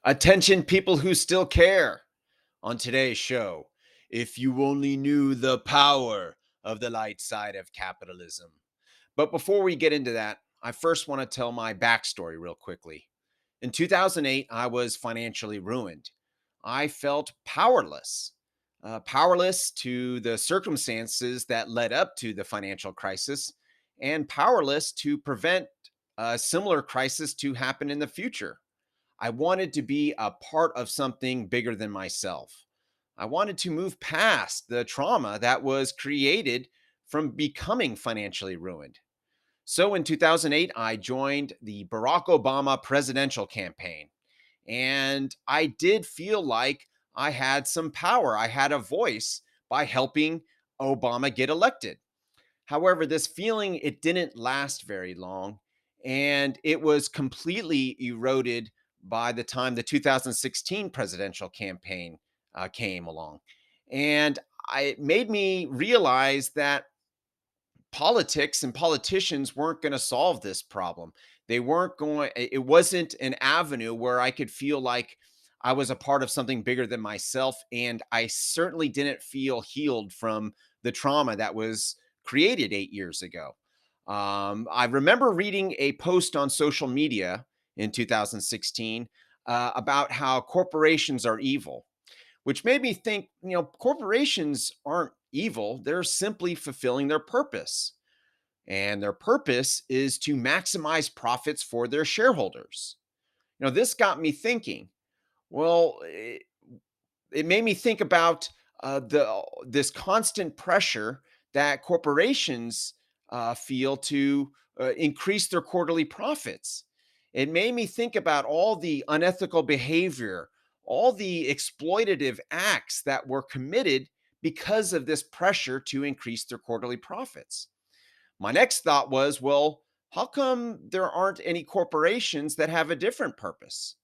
Attention, people who still care. On today's show, if you only knew the power of the light side of capitalism. But before we get into that, I first want to tell my backstory real quickly. In 2008, I was financially ruined. I felt powerless, powerless to the circumstances that led up to the financial crisis, and powerless to prevent a similar crisis to happen in the future. I wanted to be a part of something bigger than myself. I wanted to move past the trauma that was created from becoming financially ruined. So in 2008, I joined the Barack Obama presidential campaign. And I did feel like I had some power. I had a voice by helping Obama get elected. However, this feeling, it didn't last very long, and it was completely eroded by the time the 2016 presidential campaign came along. And it made me realize that politics and politicians weren't going to solve this problem. They weren't going, it wasn't an avenue where I could feel like I was a part of something bigger than myself. And I certainly didn't feel healed from the trauma that was created 8 years ago. I remember reading a post on social media in 2016 about how corporations are evil, which made me think, corporations aren't evil. They're simply fulfilling their purpose. And their purpose is to maximize profits for their shareholders. This got me thinking. Well, it made me think about the this constant pressure that corporations feel to increase their quarterly profits. It made me think about all the unethical behavior, all the exploitative acts that were committed because of this pressure to increase their quarterly profits. My next thought was, well, how come there aren't any corporations that have a different purpose?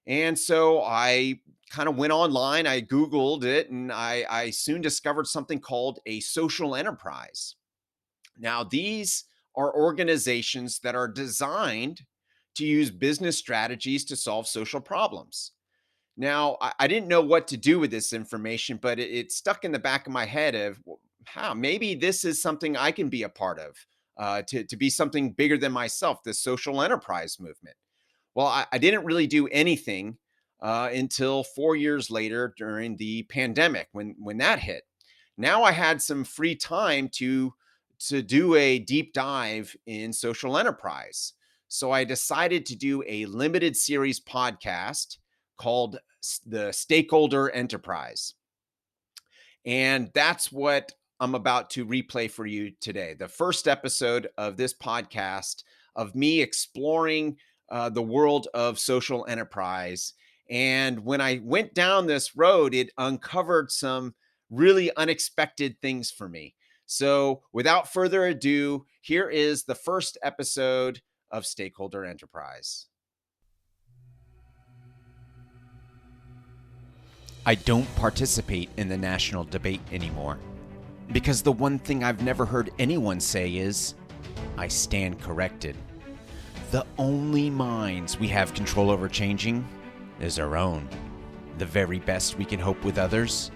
And so I kind of went online, I Googled it, and I soon discovered something called a social enterprise. Now, these are organizations that are designed to use business strategies to solve social problems. Now, I didn't know what to do with this information, but it stuck in the back of my head of how maybe this is something I can be a part of, to be something bigger than myself, this social enterprise movement. Well, I didn't really do anything until 4 years later during the pandemic when that hit. Now I had some free time to do a deep dive in social enterprise. So I decided to do a limited series podcast called the Stakeholder Enterprise. And that's what I'm about to replay for you today. The first episode of this podcast of me exploring the world of social enterprise. And when I went down this road, it uncovered some really unexpected things for me. So, without further ado, here is the first episode of Stakeholder Enterprise. I don't participate in the national debate anymore because the one thing I've never heard anyone say is, I stand corrected. The only minds we have control over changing is our own. The very best we can hope with others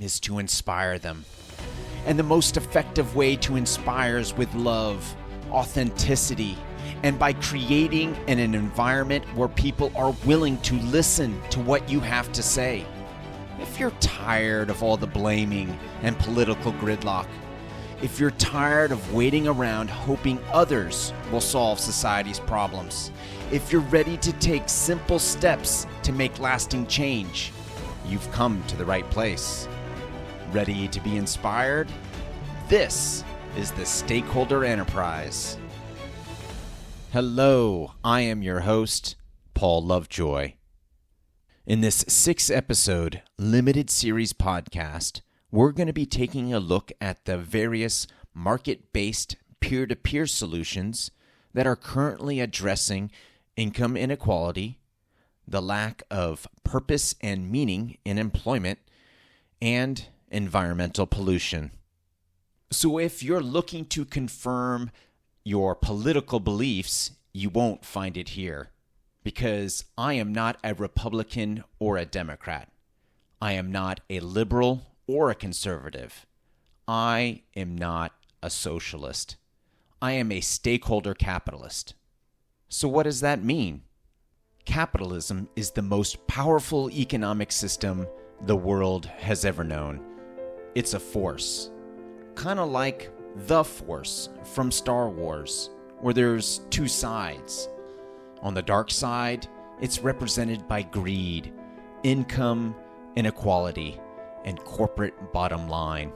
is to inspire them. And the most effective way to inspire is with love, authenticity, and by creating an environment where people are willing to listen to what you have to say. If you're tired of all the blaming and political gridlock, if you're tired of waiting around hoping others will solve society's problems, if you're ready to take simple steps to make lasting change, you've come to the right place. Ready to be inspired? This is the Stakeholder Enterprise. Hello, I am your host, Paul Lovejoy. In this 6-episode limited series podcast, we're going to be taking a look at the various market-based peer-to-peer solutions that are currently addressing income inequality, the lack of purpose and meaning in employment, and environmental pollution. So if you're looking to confirm your political beliefs, you won't find it here. because I am not a Republican or a Democrat. I am not a liberal or a conservative. I am not a socialist. I am a stakeholder capitalist. So what does that mean? Capitalism is the most powerful economic system the world has ever known. It's a force, kind of like the Force from Star Wars, where there's two sides. On the dark side, it's represented by greed, income inequality, and corporate bottom line.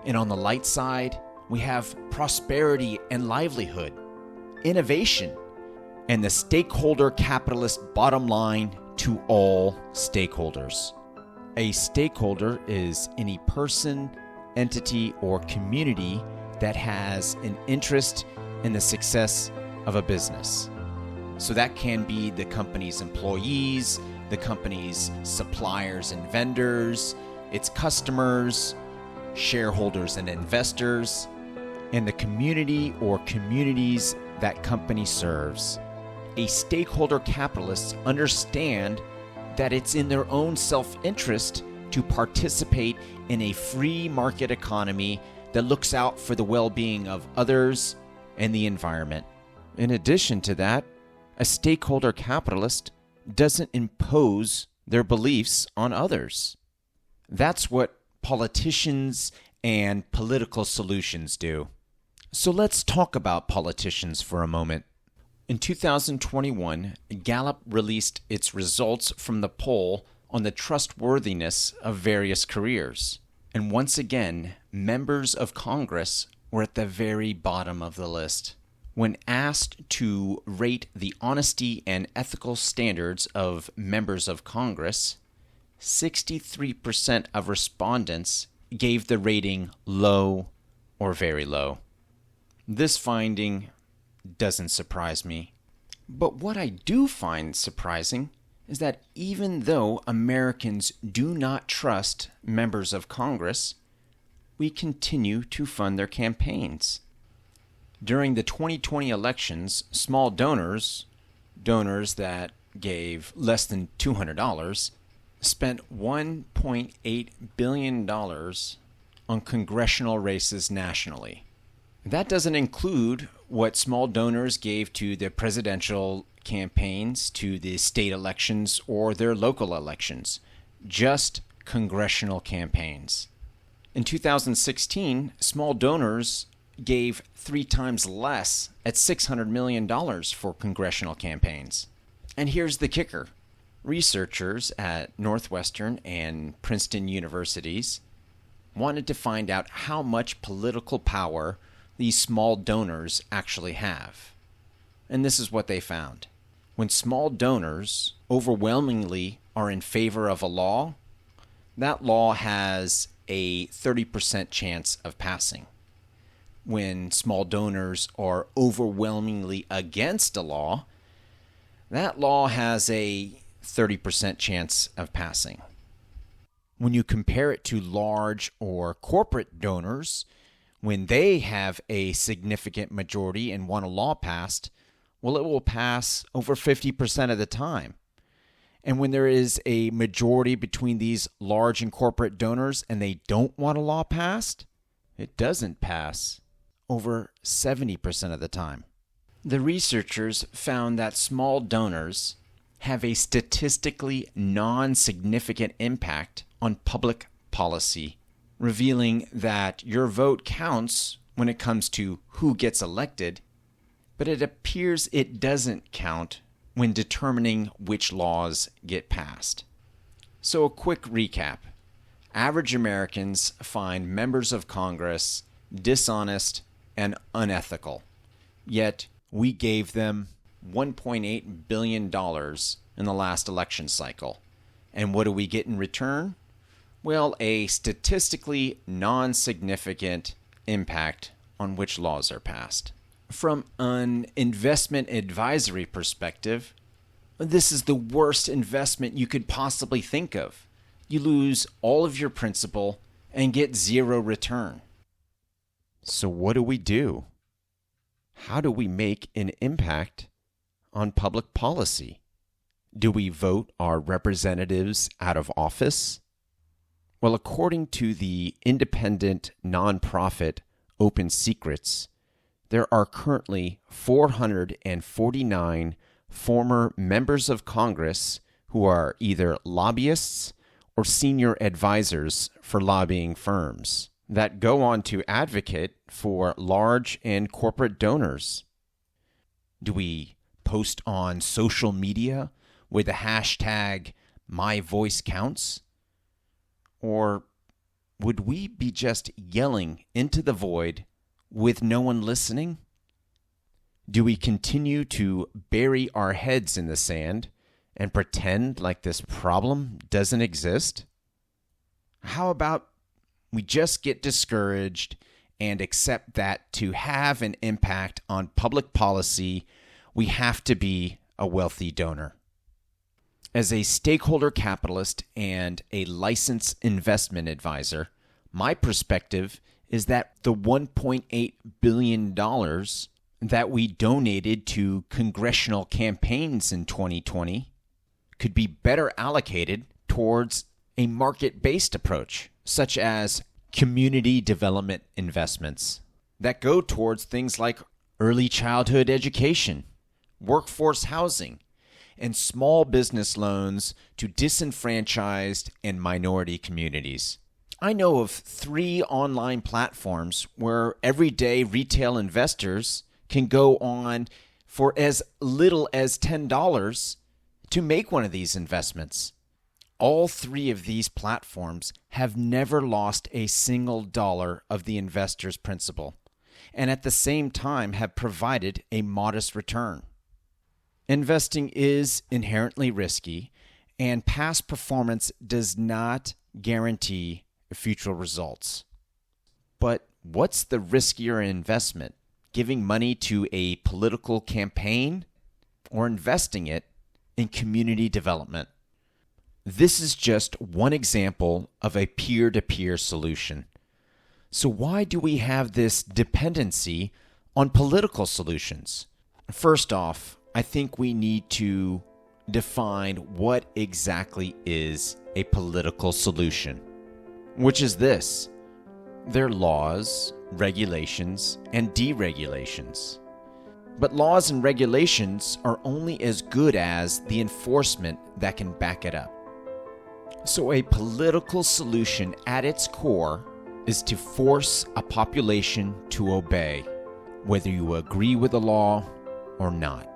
And on the light side, we have prosperity and livelihood, innovation, and the stakeholder capitalist bottom line to all stakeholders. A stakeholder is any person, entity, or community that has an interest in the success of a business. So that can be the company's employees, the company's suppliers and vendors, its customers, shareholders and investors, and the community or communities that company serves. A stakeholder capitalists understand that it's in their own self-interest to participate in a free market economy that looks out for the well-being of others and the environment. In addition to that, a stakeholder capitalist doesn't impose their beliefs on others. That's what politicians and political solutions do. So let's talk about politicians for a moment. In 2021, Gallup released its results from the poll on the trustworthiness of various careers. And once again, members of Congress were at the very bottom of the list. When asked to rate the honesty and ethical standards of members of Congress, 63% of respondents gave the rating low or very low. This finding doesn't surprise me. But what I do find surprising is that even though Americans do not trust members of Congress, we continue to fund their campaigns. During the 2020 elections, small donors that gave less than $200, spent $1.8 billion on congressional races nationally. That doesn't include what small donors gave to the presidential campaigns, to the state elections, or their local elections, just congressional campaigns. In 2016, small donors gave 3 times less at $600 million for congressional campaigns. And here's the kicker. Researchers at Northwestern and Princeton universities wanted to find out how much political power these small donors actually have. And this is what they found. When small donors overwhelmingly are in favor of a law, that law has a 30% chance of passing. When small donors are overwhelmingly against a law, that law has a 30% chance of passing. When you compare it to large or corporate donors, when they have a significant majority and want a law passed, well, it will pass over 50% of the time. And when there is a majority between these large and corporate donors and they don't want a law passed, it doesn't pass over 70% of the time. The researchers found that small donors have a statistically non-significant impact on public policy, revealing that your vote counts when it comes to who gets elected, but it appears it doesn't count when determining which laws get passed. So a quick recap. Average Americans find members of Congress dishonest and unethical, yet we gave them $1.8 billion in the last election cycle. And what do we get in return? Well, a statistically non-significant impact on which laws are passed. From an investment advisory perspective, this is the worst investment you could possibly think of. You lose all of your principal and get zero return. So what do we do? How do we make an impact on public policy? Do we vote our representatives out of office? Well, according to the independent nonprofit Open Secrets, there are currently 449 former members of Congress who are either lobbyists or senior advisors for lobbying firms that go on to advocate for large and corporate donors. Do we post on social media with the hashtag #MyVoiceCounts? Or would we be just yelling into the void with no one listening? Do we continue to bury our heads in the sand and pretend like this problem doesn't exist? How about we just get discouraged and accept that to have an impact on public policy, we have to be a wealthy donor? As a stakeholder capitalist and a licensed investment advisor, my perspective is that the $1.8 billion that we donated to congressional campaigns in 2020 could be better allocated towards a market-based approach, such as community development investments that go towards things like early childhood education, workforce housing, and small business loans to disenfranchised and minority communities. I know of 3 online platforms where everyday retail investors can go on for as little as $10 to make one of these investments. All 3 of these platforms have never lost a single dollar of the investor's principal, and at the same time have provided a modest return. Investing is inherently risky, and past performance does not guarantee future results. But what's the riskier investment? Giving money to a political campaign or investing it in community development? This is just one example of a peer-to-peer solution. So why do we have this dependency on political solutions? First off, I think we need to define what exactly is a political solution, which is this: they're laws, regulations, and deregulations. But laws and regulations are only as good as the enforcement that can back it up. So a political solution at its core is to force a population to obey, whether you agree with the law or not.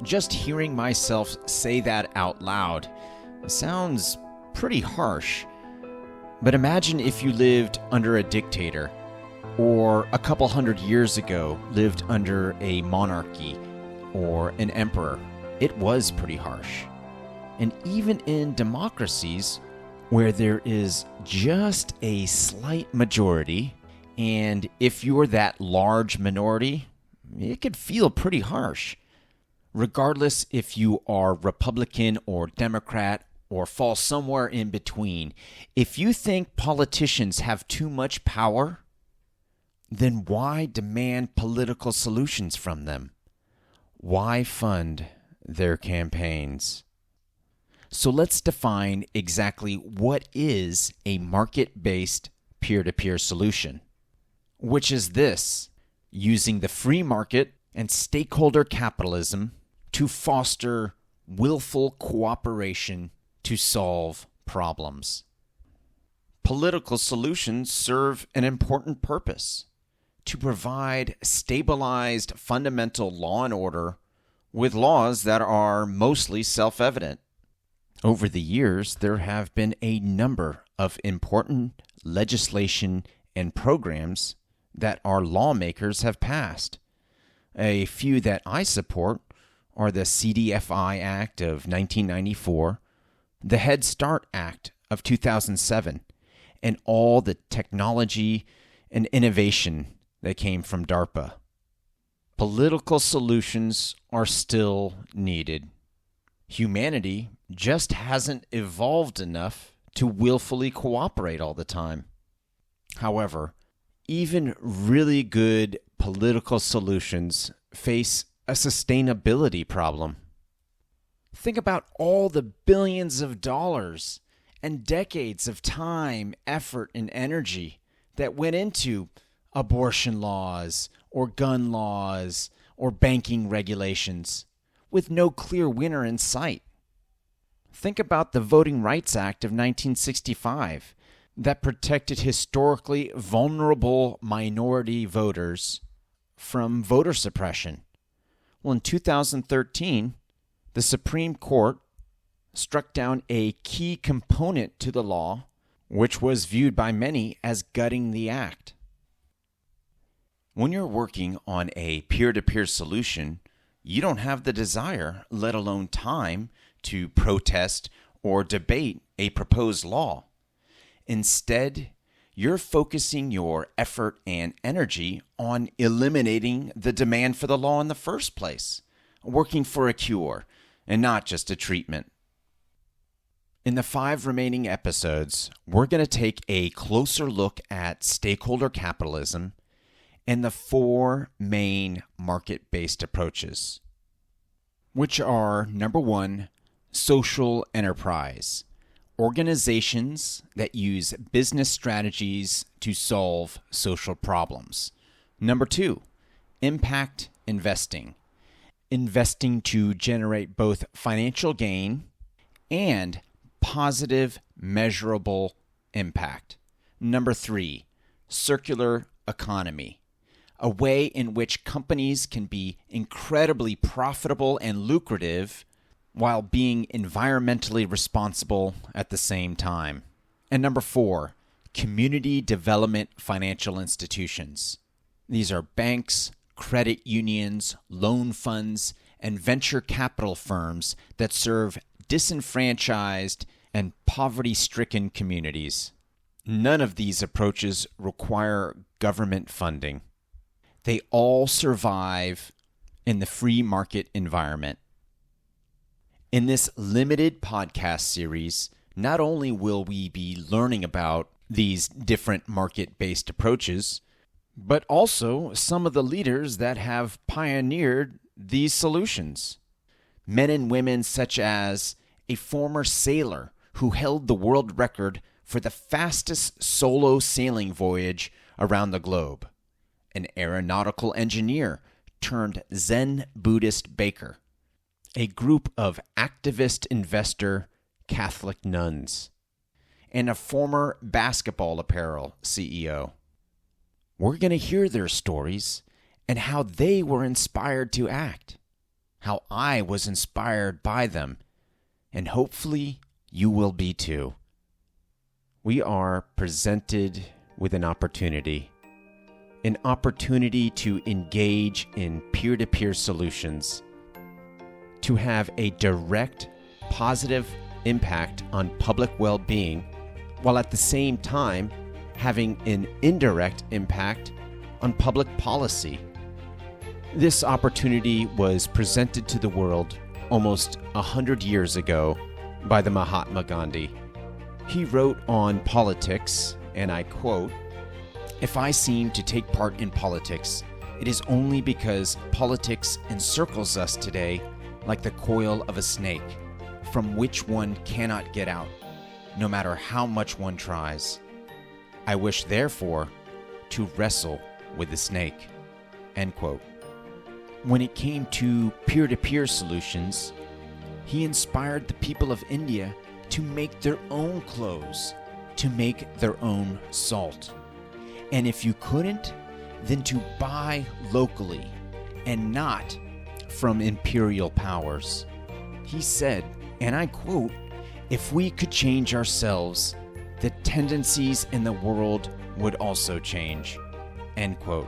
Just hearing myself say that out loud sounds pretty harsh. But imagine if you lived under a dictator, or a couple hundred years ago lived under a monarchy or an emperor. It was pretty harsh. And even in democracies where there is just a slight majority, and if you're that large minority, it could feel pretty harsh. Regardless if you are Republican or Democrat or fall somewhere in between, if you think politicians have too much power, then why demand political solutions from them? Why fund their campaigns? So let's define exactly what is a market-based peer-to-peer solution, which is this: using the free market and stakeholder capitalism to foster willful cooperation to solve problems. Political solutions serve an important purpose: to provide stabilized fundamental law and order with laws that are mostly self-evident. Over the years, there have been a number of important legislation and programs that our lawmakers have passed. A few that I support are the CDFI Act of 1994, the Head Start Act of 2007, and all the technology and innovation that came from DARPA. Political solutions are still needed. Humanity just hasn't evolved enough to willfully cooperate all the time. However, even really good political solutions face a sustainability problem. Think about all the billions of dollars and decades of time, effort, and energy that went into abortion laws or gun laws or banking regulations with no clear winner in sight. Think about the Voting Rights Act of 1965 that protected historically vulnerable minority voters from voter suppression. Well, in 2013, the Supreme Court struck down a key component to the law, which was viewed by many as gutting the act. When you're working on a peer-to-peer solution, you don't have the desire, let alone time, to protest or debate a proposed law. Instead, you're focusing your effort and energy on eliminating the demand for the law in the first place, working for a cure and not just a treatment. In the 5 remaining episodes, we're going to take a closer look at stakeholder capitalism and the 4 main market-based approaches, which are, number 1, social enterprise, organizations that use business strategies to solve social problems. Number 2, impact investing, investing to generate both financial gain and positive, measurable impact. Number 3, circular economy, a way in which companies can be incredibly profitable and lucrative while being environmentally responsible at the same time. And number 4, community development financial institutions. These are banks, credit unions, loan funds, and venture capital firms that serve disenfranchised and poverty-stricken communities. None of these approaches require government funding. They all survive in the free market environment. In this limited podcast series, not only will we be learning about these different market-based approaches, but also some of the leaders that have pioneered these solutions. Men and women such as a former sailor who held the world record for the fastest solo sailing voyage around the globe, an aeronautical engineer turned Zen Buddhist baker, a group of activist investor Catholic nuns, and a former basketball apparel CEO. We're going to hear their stories and how they were inspired to act, how I was inspired by them, and hopefully you will be too. We are presented with an opportunity to engage in peer-to-peer solutions, to have a direct, positive impact on public well-being, while at the same time having an indirect impact on public policy. This opportunity was presented to the world almost 100 years ago by the Mahatma Gandhi. He wrote on politics, and I quote, "If I seem to take part in politics, it is only because politics encircles us today like the coil of a snake, from which one cannot get out, no matter how much one tries. I wish, therefore, to wrestle with the snake." End quote. When it came to peer-to-peer solutions, he inspired the people of India to make their own clothes, to make their own salt. And if you couldn't, then to buy locally and not from imperial powers. He said, and I quote, "If we could change ourselves, the tendencies in the world would also change." End quote.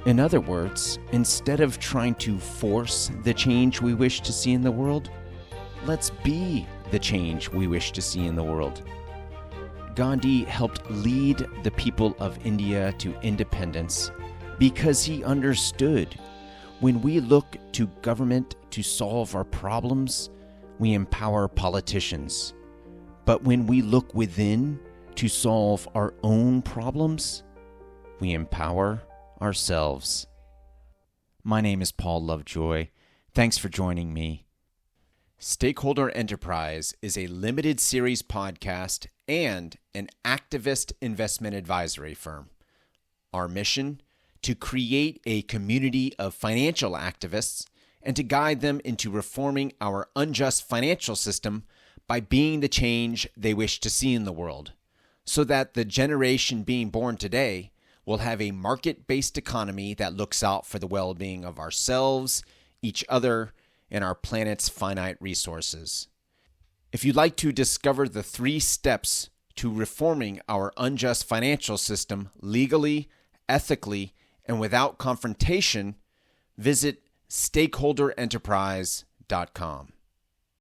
In other words, instead of trying to force the change we wish to see in the world, let's be the change we wish to see in the world. Gandhi helped lead the people of India to independence because he understood when we look to government to solve our problems, we empower politicians. But when we look within to solve our own problems, we empower ourselves. My name is Paul Lovejoy. Thanks for joining me. Stakeholder Enterprise is a limited series podcast and an activist investment advisory firm. Our mission: to create a community of financial activists and to guide them into reforming our unjust financial system by being the change they wish to see in the world, so that the generation being born today will have a market-based economy that looks out for the well-being of ourselves, each other, and our planet's finite resources. If you'd like to discover the 3 steps to reforming our unjust financial system legally, ethically, and without confrontation, visit stakeholderenterprise.com.